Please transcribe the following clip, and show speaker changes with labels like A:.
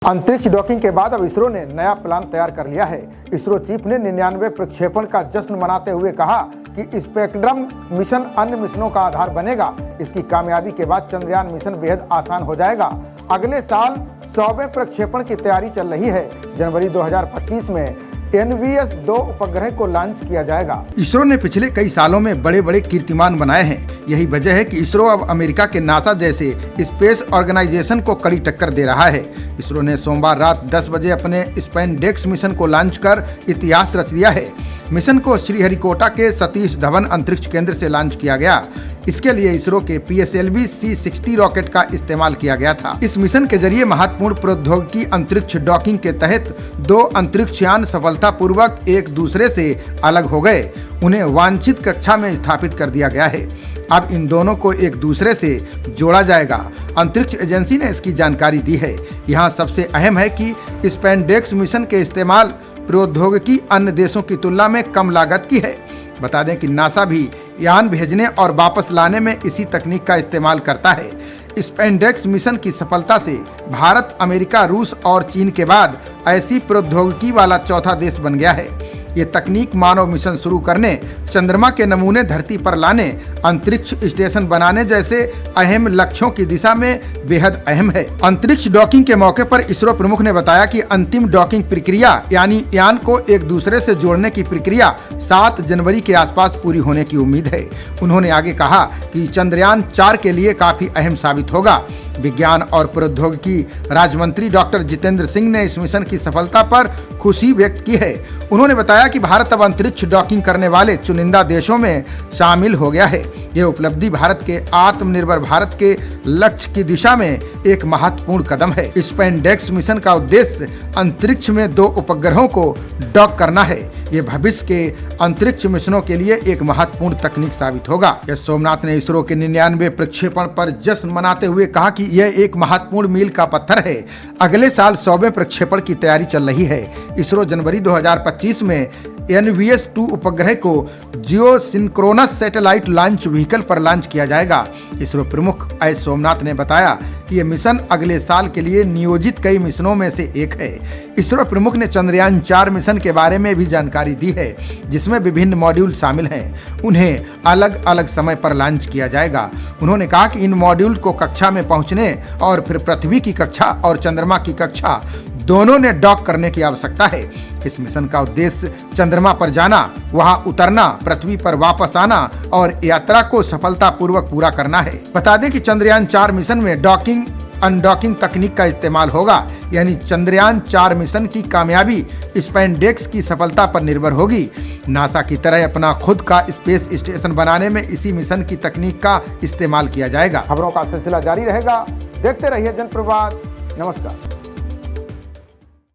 A: अंतरिक्ष डॉकिंग के बाद अब इसरो ने नया प्लान तैयार कर लिया है। इसरो चीफ ने 99वें प्रक्षेपण का जश्न मनाते हुए कहा कि स्पेक्ट्रम मिशन अन्य मिशनों का आधार बनेगा। इसकी कामयाबी के बाद चंद्रयान मिशन बेहद आसान हो जाएगा। अगले साल 100वें प्रक्षेपण की तैयारी चल रही है। जनवरी 2025 में NVS-2 उपग्रह को लॉन्च किया जाएगा।
B: इसरो ने पिछले कई सालों में बड़े बड़े कीर्तिमान बनाए हैं। यही वजह है कि इसरो अब अमेरिका के नासा जैसे स्पेस ऑर्गेनाइजेशन को कड़ी टक्कर दे रहा है। इसरो ने सोमवार रात 10 बजे अपने स्पेनडेक्स मिशन को लॉन्च कर इतिहास रच दिया है। मिशन को श्रीहरिकोटा के सतीश धवन अंतरिक्ष केंद्र से लॉन्च किया गया। इसके लिए इसरो के PSLV C-60 रॉकेट का इस्तेमाल किया गया था। इस मिशन के जरिए महत्वपूर्ण प्रौद्योगिकी अंतरिक्ष डॉकिंग के तहत 2 अंतरिक्षयान सफलतापूर्वक एक दूसरे से अलग हो गए। उन्हें वांछित कक्षा में स्थापित कर दिया गया है। अब इन दोनों को एक दूसरे से जोड़ा जाएगा। अंतरिक्ष एजेंसी ने इसकी जानकारी दी है। यहाँ सबसे अहम है कि स्पेनडेक्स मिशन के इस्तेमाल प्रौद्योगिकी अन्य देशों की तुलना में कम लागत की है। बता दें कि नासा भी यान भेजने और वापस लाने में इसी तकनीक का इस्तेमाल करता है। स्पेनडेक्स मिशन की सफलता से भारत, अमेरिका, रूस और चीन के बाद ऐसी प्रौद्योगिकी वाला चौथा देश बन गया है। ये तकनीक मानव मिशन शुरू करने, चंद्रमा के नमूने धरती पर लाने, अंतरिक्ष स्टेशन बनाने जैसे अहम लक्ष्यों की दिशा में बेहद अहम है। अंतरिक्ष डॉकिंग के मौके पर इसरो प्रमुख ने बताया कि अंतिम डॉकिंग प्रक्रिया यानी यान को एक दूसरे से जोड़ने की प्रक्रिया 7 जनवरी के आसपास पूरी होने की उम्मीद है। उन्होंने आगे कहा कि चंद्रयान 4 के लिए काफी अहम साबित होगा। विज्ञान और प्रौद्योगिकी राज्य मंत्री डॉक्टर जितेंद्र सिंह ने इस मिशन की सफलता पर खुशी व्यक्त की है। उन्होंने बताया कि भारत अब अंतरिक्ष डॉकिंग करने वाले चुनिंदा देशों में शामिल हो गया है। यह उपलब्धि भारत के आत्मनिर्भर भारत के लक्ष्य की दिशा में एक महत्वपूर्ण कदम है। स्पेनडेक्स मिशन का उद्देश्य अंतरिक्ष में 2 उपग्रहों को डॉक करना है। ये भविष्य के अंतरिक्ष मिशनों के लिए एक महत्वपूर्ण तकनीक साबित होगा। यश सोमनाथ ने इसरो के 99वें प्रक्षेपण पर जश्न मनाते हुए कहा कि यह एक महत्वपूर्ण मील का पत्थर है। अगले साल 100वें प्रक्षेपण की तैयारी चल रही है। इसरो जनवरी 2025 में NVS-2 उपग्रह को जियो सिंक्रोनस सैटेलाइट लॉन्च व्हीकल पर लॉन्च किया जाएगा। इसरो प्रमुख एस सोमनाथ ने बताया कि यह मिशन अगले साल के लिए नियोजित कई मिशनों में से एक है। इसरो प्रमुख ने चंद्रयान 4 मिशन के बारे में भी जानकारी दी है, जिसमें विभिन्न मॉड्यूल शामिल हैं। उन्हें अलग अलग समय पर लॉन्च किया जाएगा। उन्होंने कहा कि इन मॉड्यूल को कक्षा में पहुंचने और फिर पृथ्वी की कक्षा और चंद्रमा की कक्षा दोनों ने डॉक करने की आवश्यकता है। इस मिशन का उद्देश्य चंद्रमा पर जाना, वहां उतरना, पृथ्वी पर वापस आना और यात्रा को सफलतापूर्वक पूरा करना है। बता दें कि चंद्रयान 4 मिशन में डॉकिंग अनडॉकिंग तकनीक का इस्तेमाल होगा। यानी चंद्रयान 4 मिशन की कामयाबी स्पेनडेक्स की सफलता पर निर्भर होगी। नासा की तरह अपना खुद का स्पेस स्टेशन बनाने में इसी मिशन की तकनीक का इस्तेमाल किया जाएगा।
A: खबरों का सिलसिला जारी रहेगा। देखते रहिए जनप्रवाद। नमस्कार।